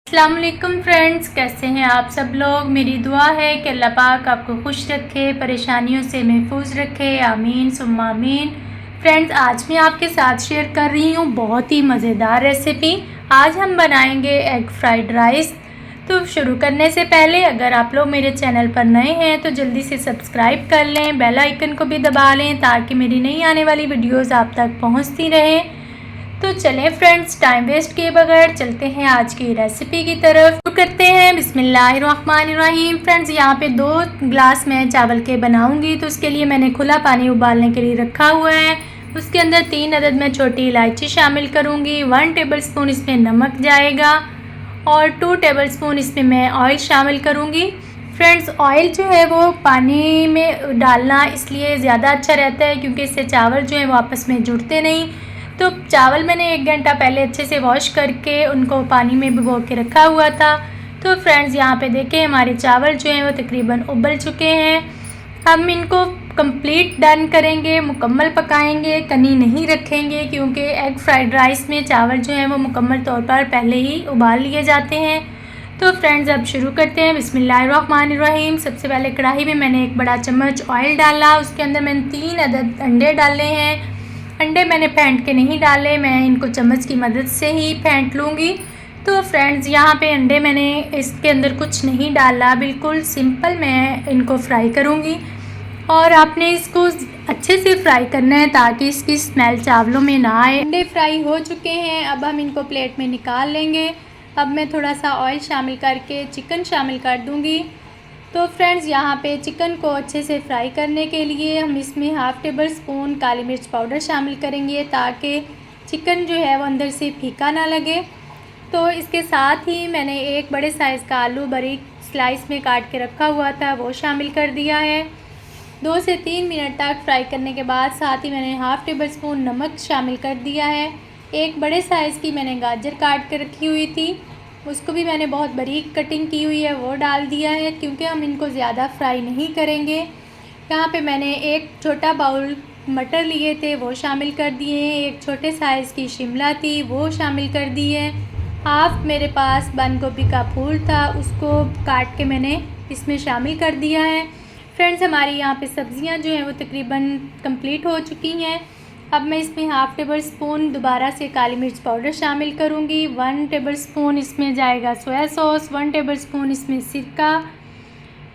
अस्सलाम वालेकुम फ्रेंड्स, कैसे हैं आप सब लोग। मेरी दुआ है कि अल्लाह पाक आपको खुश रखे, परेशानियों से महफूज रखे। आमीन सुम्मा आमीन। फ्रेंड्स, आज मैं आपके साथ शेयर कर रही हूँ बहुत ही मज़ेदार रेसिपी। आज हम बनाएंगे एग फ्राइड राइस। तो शुरू करने से पहले अगर आप लोग मेरे चैनल पर नए हैं तो जल्दी से सब्सक्राइब कर लें, बेल आइकन को भी दबा लें ताकि मेरी नई आने वाली वीडियोज़ आप तक पहुँचती रहें। तो चलें फ्रेंड्स, टाइम वेस्ट किए बगैर चलते हैं आज की रेसिपी की तरफ। शुरू करते हैं। बिस्मिल्लाहिर्रहमानिर्रहीम। फ्रेंड्स, यहाँ पे 2 ग्लास मैं चावल के बनाऊंगी, तो उसके लिए मैंने खुला पानी उबालने के लिए रखा हुआ है। उसके अंदर 3 अदद मैं छोटी इलायची शामिल करूँगी। 1 टेबलस्पून इसमें नमक जाएगा और 2 टेबलस्पून इसमें मैं ऑयल शामिल करूँगी। फ्रेंड्स, ऑयल जो है वो पानी में डालना इसलिए ज़्यादा अच्छा रहता है क्योंकि इससे चावल जो है वो आपस में जुड़ते नहीं। तो चावल मैंने 1 घंटा पहले अच्छे से वॉश करके उनको पानी में भिगो के रखा हुआ था। तो फ्रेंड्स, यहाँ पे देखें हमारे चावल जो हैं वो तकरीबन उबल चुके हैं। हम इनको कंप्लीट डन करेंगे, मुकम्मल पकाएंगे, कनी नहीं रखेंगे क्योंकि एग फ्राइड राइस में चावल जो हैं वो मुकम्मल तौर पर पहले ही उबाल लिए जाते हैं। तो फ्रेंड्स, अब शुरू करते हैं। बिस्मिल्लाहिर्रहमानिर्रहीम। सबसे पहले कढ़ाई में मैंने 1 बड़ा चम्मच ऑयल डाला। उसके अंदर मैंने 3 अदद अंडे डाले हैं। अंडे मैंने फेंट के नहीं डाले, मैं इनको चम्मच की मदद से ही फेंट लूँगी। तो फ्रेंड्स, यहाँ पे अंडे मैंने इसके अंदर कुछ नहीं डाला, बिल्कुल सिंपल मैं इनको फ्राई करूँगी। और आपने इसको अच्छे से फ्राई करना है ताकि इसकी स्मेल चावलों में ना आए। अंडे फ्राई हो चुके हैं, अब हम इनको प्लेट में निकाल लेंगे। अब मैं थोड़ा सा ऑयल शामिल करके चिकन शामिल कर दूँगी। तो फ्रेंड्स, यहाँ पे चिकन को अच्छे से फ्राई करने के लिए हम इसमें 1/2 टेबल स्पून काली मिर्च पाउडर शामिल करेंगे ताकि चिकन जो है वो अंदर से फीका ना लगे। तो इसके साथ ही मैंने 1 बड़े साइज़ का आलू बारीक स्लाइस में काट के रखा हुआ था, वो शामिल कर दिया है। 2 से 3 मिनट तक फ्राई करने के बाद साथ ही मैंने 1/2 टेबल स्पून नमक शामिल कर दिया है। 1 बड़े साइज़ की मैंने गाजर काट के रखी हुई थी, उसको भी मैंने बहुत बारीक कटिंग की हुई है, वो डाल दिया है क्योंकि हम इनको ज़्यादा फ्राई नहीं करेंगे। यहाँ पे मैंने 1 छोटा बाउल मटर लिए थे, वो शामिल कर दिए हैं। 1 छोटे साइज़ की शिमला थी, वो शामिल कर दी है। 1/2 मेरे पास बंद गोभी का फूल था, उसको काट के मैंने इसमें शामिल कर दिया है। फ्रेंड्स, हमारी यहाँ पे सब्ज़ियाँ जो हैं वो तकरीबन कंप्लीट हो चुकी हैं। अब मैं इसमें 1/2 टेबल स्पून दोबारा से काली मिर्च पाउडर शामिल करूँगी। 1 टेबल स्पून इसमें जाएगा सोया सॉस, 1 टेबल स्पून इसमें सिरका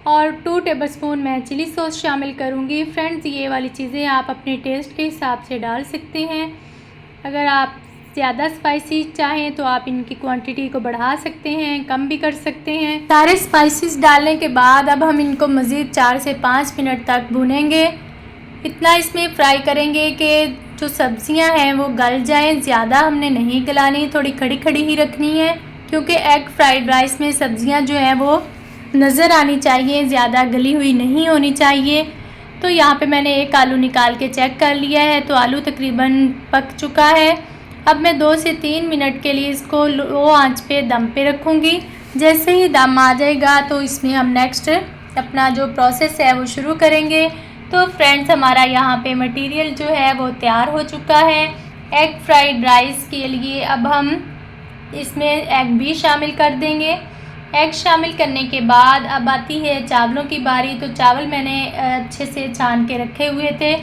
और 2 टेबल स्पून मैं चिली सॉस शामिल करूँगी। फ्रेंड्स, ये वाली चीज़ें आप अपने टेस्ट के हिसाब से डाल सकते हैं। अगर आप ज़्यादा स्पाइसी चाहें तो आप इनकी क्वांटिटी को बढ़ा सकते हैं, कम भी कर सकते हैं। सारे स्पाइसेस डालने के बाद अब हम इनको मज़ीद 4 से 5 मिनट तक भूनेंगे। इतना इसमें फ्राई करेंगे कि जो सब्ज़ियां हैं वो गल जाएं, ज़्यादा हमने नहीं गलानी, थोड़ी खड़ी खड़ी ही रखनी है क्योंकि एग फ्राइड राइस में सब्ज़ियां जो हैं वो नज़र आनी चाहिए, ज़्यादा गली हुई नहीं होनी चाहिए। तो यहाँ पे मैंने 1 आलू निकाल के चेक कर लिया है, तो आलू तकरीबन पक चुका है। अब मैं 2 से 3 मिनट के लिए इसको लो आंच पे दम पे रखूँगी। जैसे ही दम आ जाएगा तो इसमें हम नेक्स्ट अपना जो प्रोसेस है वो शुरू करेंगे। तो फ्रेंड्स, हमारा यहाँ पे मटेरियल जो है वो तैयार हो चुका है एग फ्राइड राइस के लिए। अब हम इसमें एग भी शामिल कर देंगे। एग शामिल करने के बाद अब आती है चावलों की बारी। तो चावल मैंने अच्छे से छान के रखे हुए थे,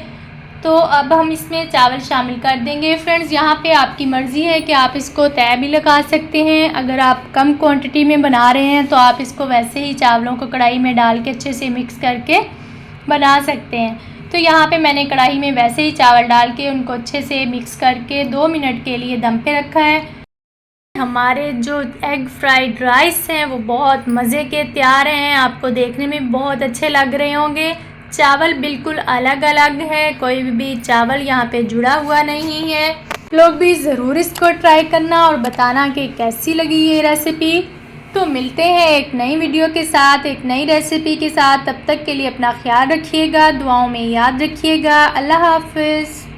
तो अब हम इसमें चावल शामिल कर देंगे। फ्रेंड्स, यहाँ पे आपकी मर्ज़ी है कि आप इसको तय भी लगा सकते हैं। अगर आप कम क्वांटिटी में बना रहे हैं तो आप इसको वैसे ही चावलों को कढ़ाई में डाल के अच्छे से मिक्स करके बना सकते हैं। तो यहाँ पे मैंने कढ़ाई में वैसे ही चावल डाल के उनको अच्छे से मिक्स करके 2 मिनट के लिए दम पे रखा है। हमारे जो एग फ्राइड राइस हैं वो बहुत मज़े के तैयार हैं, आपको देखने में बहुत अच्छे लग रहे होंगे। चावल बिल्कुल अलग अलग है, कोई भी चावल यहाँ पे जुड़ा हुआ नहीं है। लोग भी ज़रूर इसको ट्राई करना और बताना कि कैसी लगी ये रेसिपी। तो मिलते हैं एक नई वीडियो के साथ, एक नई रेसिपी के साथ। तब तक के लिए अपना ख्याल रखिएगा, दुआओं में याद रखिएगा। अल्लाह हाफ़िज़।